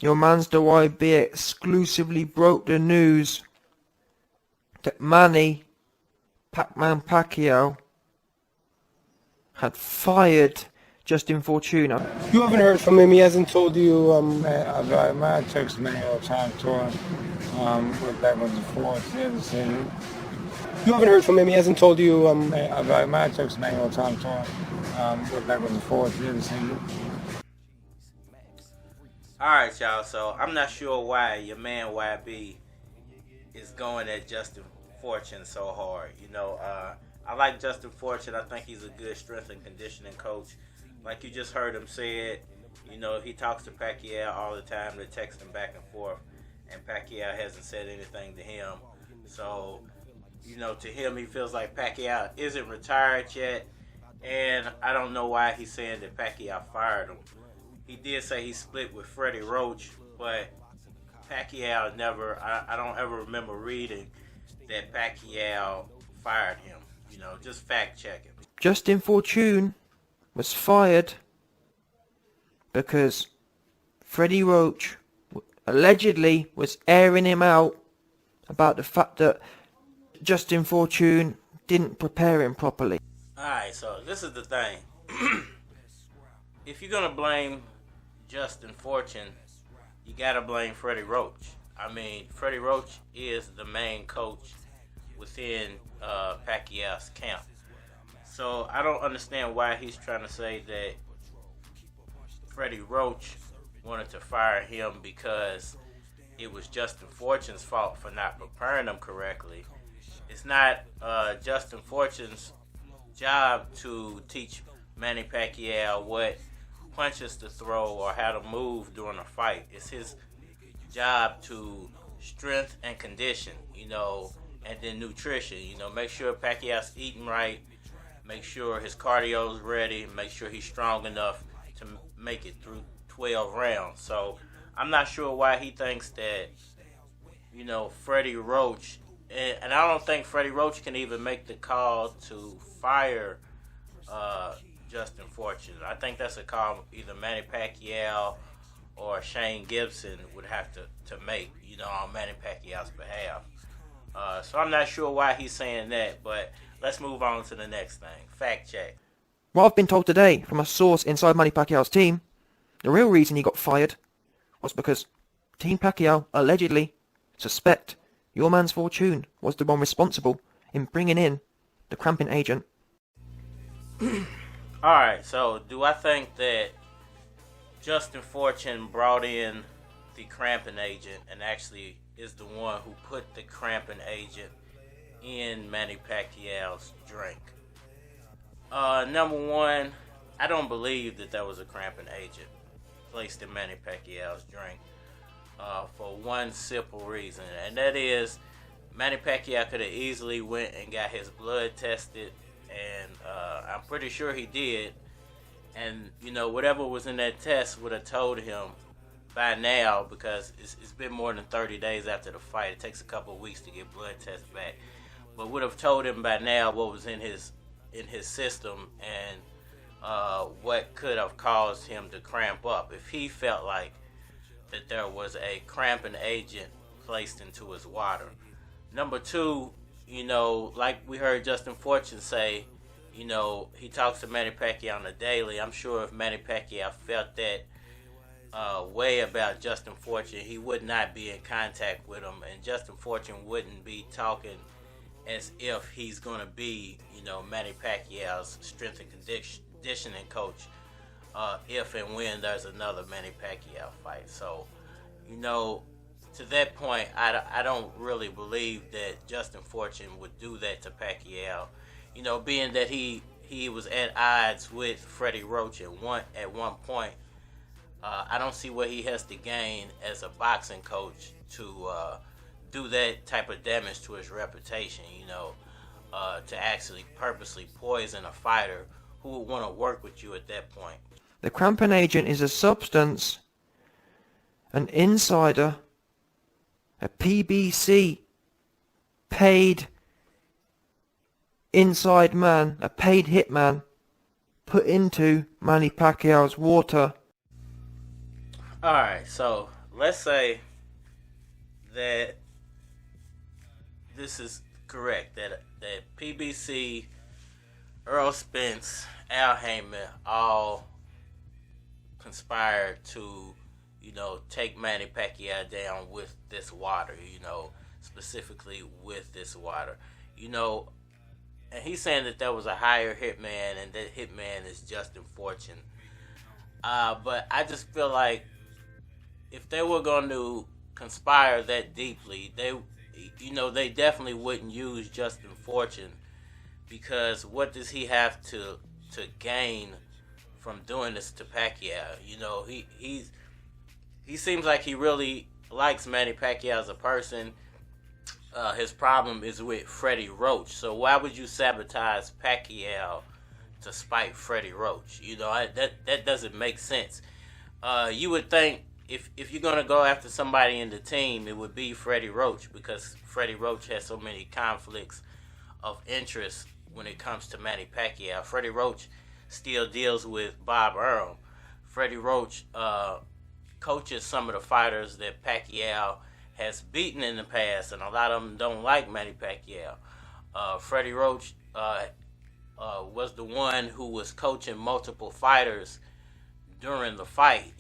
your man's the YB exclusively broke the news that Manny Pacquiao had fired Justin Fortuna. You haven't heard from him? He hasn't told you? I text Manny all the time to him. We're back on the fourth decision. You haven't heard from him? He hasn't told you? I text Manny all the time to him. We're back on the fourth decision. Alright, y'all, so I'm not sure why your man YB is going at Justin Fortune so hard. You know, I like Justin Fortune. I think he's a good strength and conditioning coach. Like you just heard him say it, you know, he talks to Pacquiao all the time. They text him back and forth, and Pacquiao hasn't said anything to him. So, you know, to him, he feels like Pacquiao isn't retired yet, and I don't know why he's saying that Pacquiao fired him. He did say he split with Freddie Roach, but Pacquiao never, I don't ever remember reading that Pacquiao fired him. You know, just fact check it. Justin Fortune was fired because Freddie Roach allegedly was airing him out about the fact that Justin Fortune didn't prepare him properly. Alright, so this is the thing. If you're going to blame Justin Fortune, you got to blame Freddie Roach. I mean, Freddie Roach is the main coach within Pacquiao's camp. So I don't understand why he's trying to say that Freddie Roach wanted to fire him because it was Justin Fortune's fault for not preparing him correctly. It's not Justin Fortune's job to teach Manny Pacquiao what punches to throw or how to move during a fight. It's his job to strength and condition, you know, and then nutrition. You know, make sure Pacquiao's eating right, make sure his cardio's ready, make sure he's strong enough to make it through 12 rounds. So I'm not sure why he thinks that, you know, Freddie Roach, and I don't think Freddie Roach can even make the call to fire Justin Fortune. I think that's a call either Manny Pacquiao or Shane Gibson would have to make, you know, on Manny Pacquiao's behalf. So I'm not sure why he's saying that, but let's move on to the next thing. Fact check. What I've been told today from a source inside Manny Pacquiao's team, the real reason he got fired was because Team Pacquiao allegedly suspect your man's Fortune was the one responsible in bringing in the cramping agent. Alright, so do I think that Justin Fortune brought in the cramping agent and actually is the one who put the cramping agent in Manny Pacquiao's drink? Number one, I don't believe that there was a cramping agent placed in Manny Pacquiao's drink for one simple reason, and that is Manny Pacquiao could have easily went and got his blood tested, and I'm pretty sure he did. And, you know, whatever was in that test would have told him by now, because it's been more than 30 days after the fight. It takes a couple of weeks to get blood tests back. But would have told him by now what was in his system and what could have caused him to cramp up if he felt like that there was a cramping agent placed into his water. Number two, you know, like we heard Justin Fortune say, you know, he talks to Manny Pacquiao on a daily. I'm sure if Manny Pacquiao felt that way about Justin Fortune, he would not be in contact with him, and Justin Fortune wouldn't be talking as if he's going to be, you know, Manny Pacquiao's strength and conditioning coach if and when there's another Manny Pacquiao fight. So, you know, to that point, I don't really believe that Justin Fortune would do that to Pacquiao. You know, being that he was at odds with Freddie Roach at one point, I don't see what he has to gain as a boxing coach to do that type of damage to his reputation, you know, to actually purposely poison a fighter who would want to work with you at that point. The cramping agent is a substance, an insider, a PBC paid inside man, a paid hitman put into Manny Pacquiao's water. Alright, so let's say that this is correct, that PBC, Earl Spence, Al Heyman all conspired to, take Manny Pacquiao down with this water, specifically with this water. And he's saying that there was a higher hitman, and that hitman is Justin Fortune. But I just feel like if they were going to conspire that deeply, they definitely wouldn't use Justin Fortune, because what does he have to gain from doing this to Pacquiao? He seems like he really likes Manny Pacquiao as a person. His problem is with Freddie Roach. So why would you sabotage Pacquiao to spite Freddie Roach? That doesn't make sense. You would think if you're gonna go after somebody in the team, it would be Freddie Roach, because Freddie Roach has so many conflicts of interest when it comes to Manny Pacquiao. Freddie Roach still deals with Bob Arum. Freddie Roach coaches some of the fighters that Pacquiao has beaten in the past, and a lot of them don't like Manny Pacquiao. Freddie Roach was the one who was coaching multiple fighters during the fight,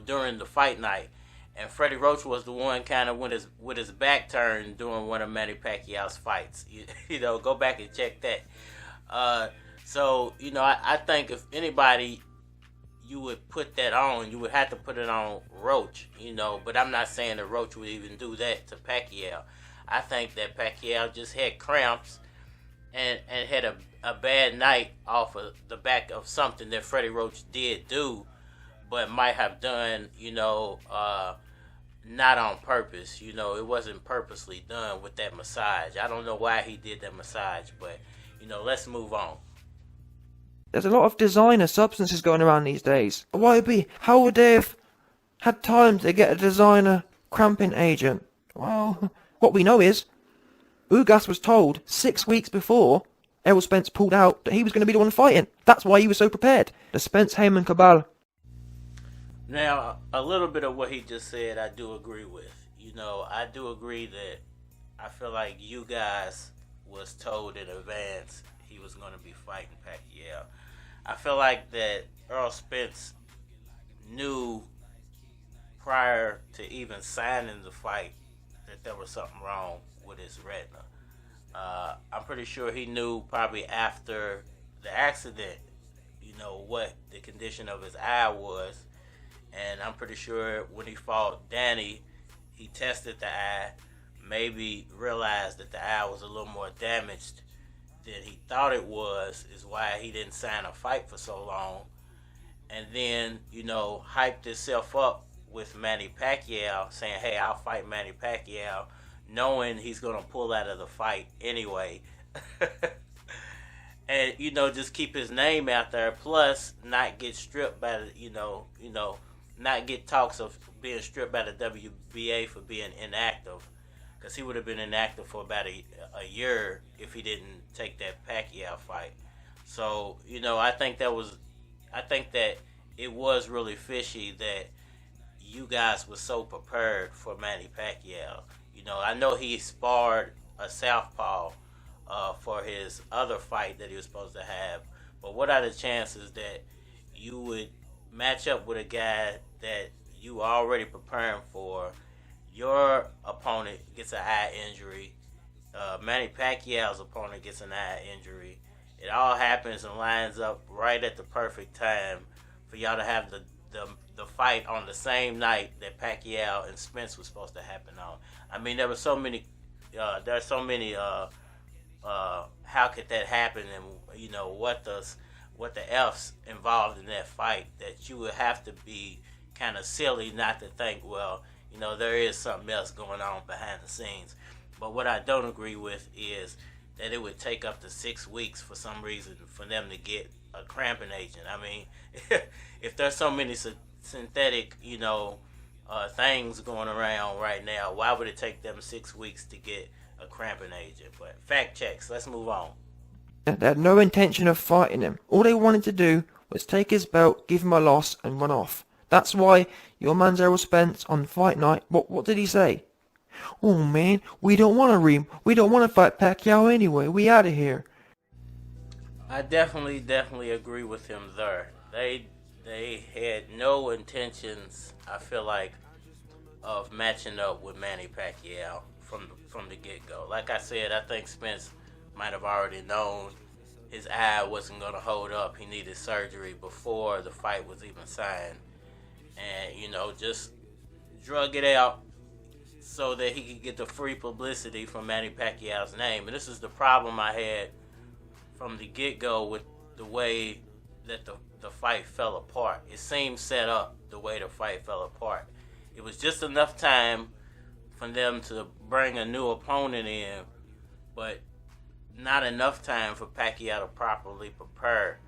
during the fight night. And Freddie Roach was the one kind of with his back turned during one of Manny Pacquiao's fights. Go back and check that. So, I think if anybody you would put that on, you would have to put it on Roach, but I'm not saying that Roach would even do that to Pacquiao. I think that Pacquiao just had cramps and had a bad night off of the back of something that Freddie Roach did do, but might have done, not on purpose. It wasn't purposely done with that massage. I don't know why he did that massage, but, let's move on. There's a lot of designer substances going around these days. YB, how would they have had time to get a designer cramping agent? Well, what we know is Ugas was told 6 weeks before Errol Spence pulled out that he was going to be the one fighting. That's why he was so prepared. The Spence-Haymon cabal. Now, a little bit of what he just said I do agree with. I do agree that I feel like Ugas was told in advance he was going to be fighting Pacquiao. I feel like that Earl Spence knew prior to even signing the fight that there was something wrong with his retina. I'm pretty sure he knew probably after the accident, what the condition of his eye was. And I'm pretty sure when he fought Danny, he tested the eye, maybe realized that the eye was a little more damaged than he thought it was, is why he didn't sign a fight for so long. And then, hyped himself up with Manny Pacquiao, saying, hey, I'll fight Manny Pacquiao, knowing he's going to pull out of the fight anyway. And, just keep his name out there, plus not get stripped by the, not get talks of being stripped by the WBA for being inactive. Because he would have been inactive for about a year if he didn't take that Pacquiao fight. So, I think that it was really fishy that you guys were so prepared for Manny Pacquiao. I know he sparred a southpaw for his other fight that he was supposed to have. But what are the chances that you would match up with a guy that you are already preparing for? Your opponent gets an eye injury. Manny Pacquiao's opponent gets an eye injury. It all happens and lines up right at the perfect time for y'all to have the fight on the same night that Pacquiao and Spence was supposed to happen on. I mean, there were so many. There's so many. How could that happen? And what the F's involved in that fight, that you would have to be kind of silly not to think, well, there is something else going on behind the scenes. But what I don't agree with is that it would take up to 6 weeks for some reason for them to get a cramping agent. I mean, if there's so many synthetic, things going around right now, why would it take them 6 weeks to get a cramping agent? But fact checks. Let's move on. They had no intention of fighting him. All they wanted to do was take his belt, give him a loss, and run off. That's why your man's Errol Spence on fight night, what did he say? Oh man, we don't want to fight Pacquiao anyway. We out of here. I definitely agree with him there. They had no intentions, I feel like, of matching up with Manny Pacquiao from the get-go. Like I said, I think Spence might have already known his eye wasn't going to hold up. He needed surgery before the fight was even signed. And, just drug it out so that he could get the free publicity from Manny Pacquiao's name. And this is the problem I had from the get-go with the way that the fight fell apart. It seemed set up the way the fight fell apart. It was just enough time for them to bring a new opponent in, but not enough time for Pacquiao to properly prepare,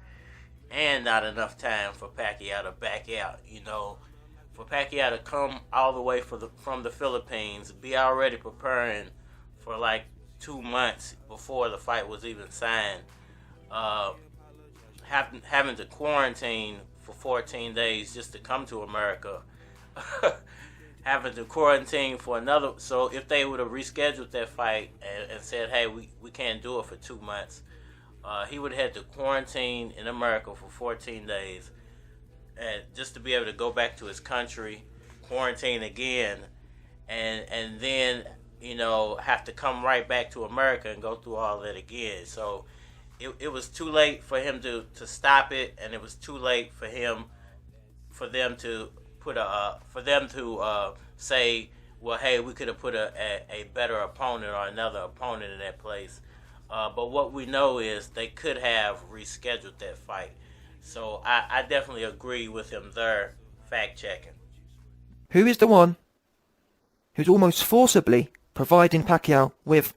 and not enough time for Pacquiao to back out. For Pacquiao to come all the way from the Philippines, be already preparing for like 2 months before the fight was even signed, having to quarantine for 14 days just to come to America, having to quarantine for another. So if they would have rescheduled that fight and said, hey, we can't do it for 2 months, he would have had to quarantine in America for 14 days, and just to be able to go back to his country, quarantine again, and then have to come right back to America and go through all that again. So it was too late for him to stop it, and it was too late for them to say, well, hey, we could have put a better opponent or another opponent in that place. But what we know is they could have rescheduled that fight. So I definitely agree with him there, fact-checking. Who is the one who's almost forcibly providing Pacquiao with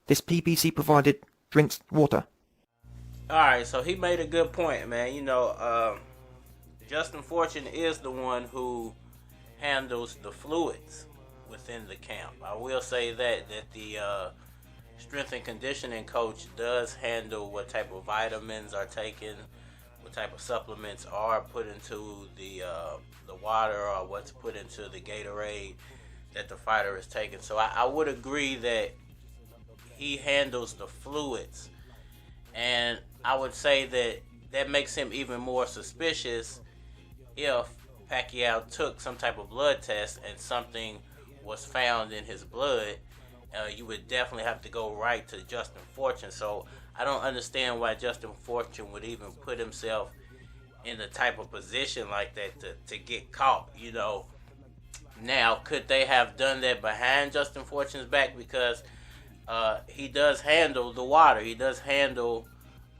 this PBC-provided drinks, water? Alright, so he made a good point, man. Justin Fortune is the one who handles the fluids within the camp. I will say that the strength and conditioning coach does handle what type of vitamins are taken, what type of supplements are put into the water, or what's put into the Gatorade that the fighter is taking. So I would agree that he handles the fluids, and I would say that makes him even more suspicious if Pacquiao took some type of blood test and something was found in his blood. You would definitely have to go right to Justin Fortune. So I don't understand why Justin Fortune would even put himself in the type of position like that to get caught. Now, could they have done that behind Justin Fortune's back? Because he does handle the water. He does handle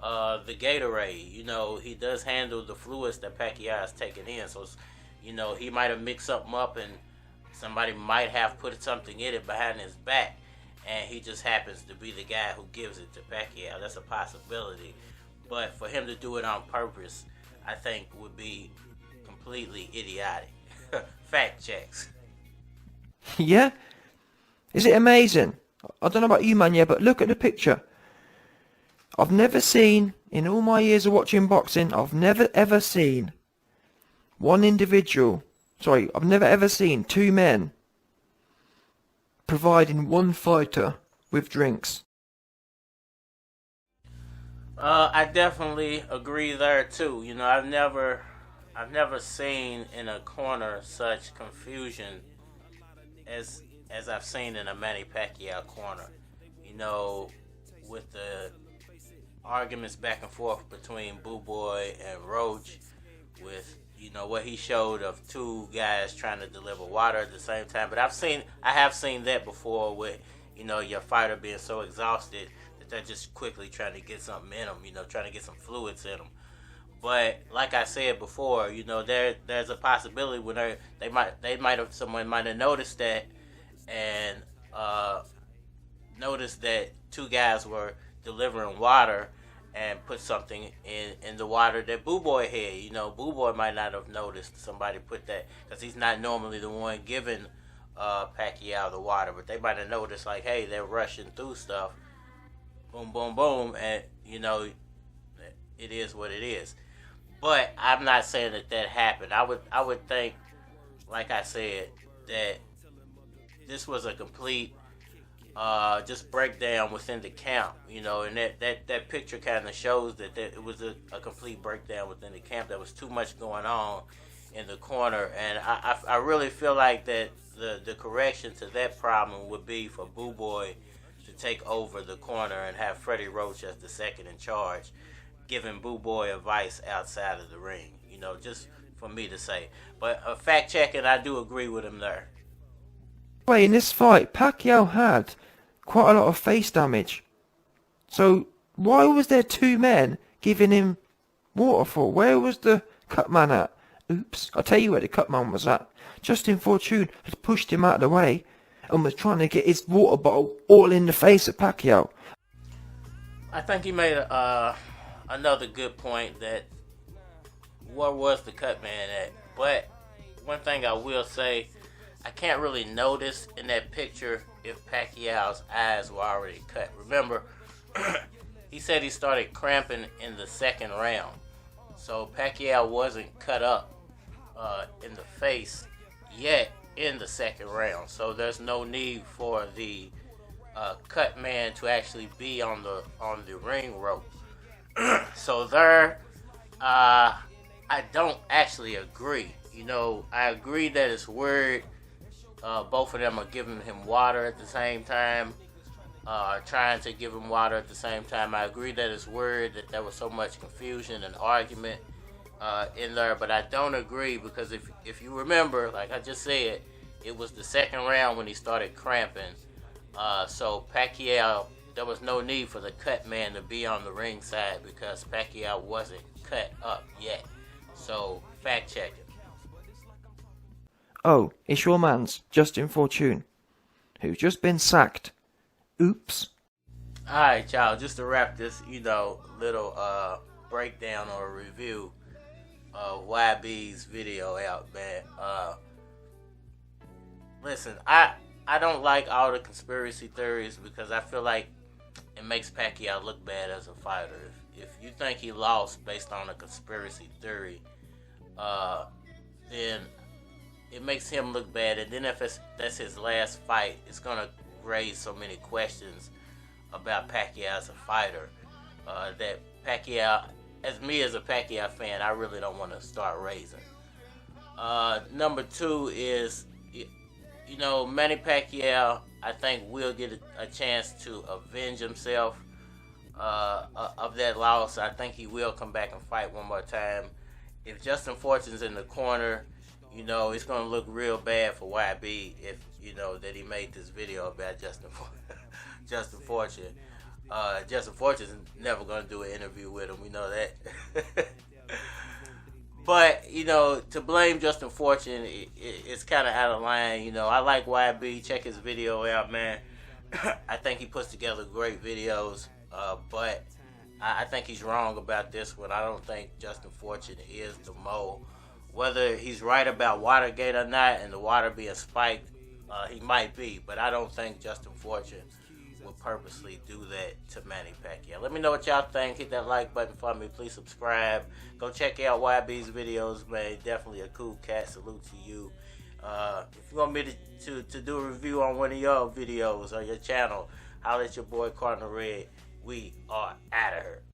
the Gatorade. He does handle the fluids that Pacquiao is taking in. So, he might have mixed something up, and somebody might have put something in it behind his back, and he just happens to be the guy who gives it to Pacquiao. That's a possibility. But for him to do it on purpose, I think would be completely idiotic. Fact checks. Yeah? Is it amazing? I don't know about you, man, but look at the picture. I've never seen, in all my years of watching boxing, I've never ever seen I've never ever seen two men providing one fighter with drinks. I definitely agree there too. I've never seen in a corner such confusion as I've seen in a Manny Pacquiao corner. With the arguments back and forth between Boo Boy and Roach, with what he showed of two guys trying to deliver water at the same time. But I have seen that before, with your fighter being so exhausted that they're just quickly trying to get something in them, trying to get some fluids in them. But like I said before, there's a possibility when someone might have noticed that, and noticed that two guys were delivering water and put something in the water that Boo Boy had. Boo Boy might not have noticed somebody put that, because he's not normally the one giving Pacquiao the water, but they might have noticed, like, hey, they're rushing through stuff. Boom, boom, boom, and it is what it is. But I'm not saying that happened. I would think, like I said, that this was a complete just breakdown within the camp, and that picture kind of shows that it was a complete breakdown within the camp. There was too much going on in the corner, and I really feel like that the correction to that problem would be for Boo Boy to take over the corner and have Freddie Roach as the second in charge, giving Boo Boy advice outside of the ring, just for me to say. But fact checking, I do agree with him there. Wait, in this fight, Pacquiao had quite a lot of face damage. So why was there two men giving him water for? Where was the cut man at? Oops, I'll tell you where the cut man was at. Justin Fortune had pushed him out of the way and was trying to get his water bottle all in the face of Pacquiao. I think he made another good point that where was the cut man at? But one thing I will say, I can't really notice in that picture if Pacquiao's eyes were already cut. Remember, he said he started cramping in the second round. So Pacquiao wasn't cut up in the face yet in the second round. So there's no need for the cut man to actually be on the ring rope. So there, I don't actually agree. I agree that it's weird. Both of them are giving him water at the same time, trying to give him water at the same time. I agree that it's weird that there was so much confusion and argument in there, but I don't agree because if you remember, like I just said, it was the second round when he started cramping. So Pacquiao, there was no need for the cut man to be on the ring side because Pacquiao wasn't cut up yet. So fact checking. Oh, it's your man's Justin Fortune, who's just been sacked. Oops. Alright, y'all, just to wrap this, little breakdown or review of YB's video out, man. Listen, I don't like all the conspiracy theories because I feel like it makes Pacquiao look bad as a fighter. If you think he lost based on a conspiracy theory, then it makes him look bad, and then if that's his last fight, it's gonna raise so many questions about Pacquiao as a fighter that Pacquiao, as a Pacquiao fan, I really don't want to start raising. Number two is, Manny Pacquiao, I think will get a chance to avenge himself of that loss. I think he will come back and fight one more time. If Justin Fortune's in the corner, it's going to look real bad for YB if, that he made this video about Justin Fortune. Justin Fortune's never going to do an interview with him. We know that. But, to blame Justin Fortune, it's kind of out of line. I like YB. Check his video out, man. I think he puts together great videos. But I think he's wrong about this one. I don't think Justin Fortune is the mole. Whether he's right about Watergate or not and the water being spiked, he might be. But I don't think Justin Fortune will purposely do that to Manny Pacquiao. Let me know what y'all think. Hit that like button for me. Please subscribe. Go check out YB's videos, man. Definitely a cool cat. Salute to you. If you want me to do a review on one of your videos or your channel, holler at your boy Cardinal Red. We are out of here.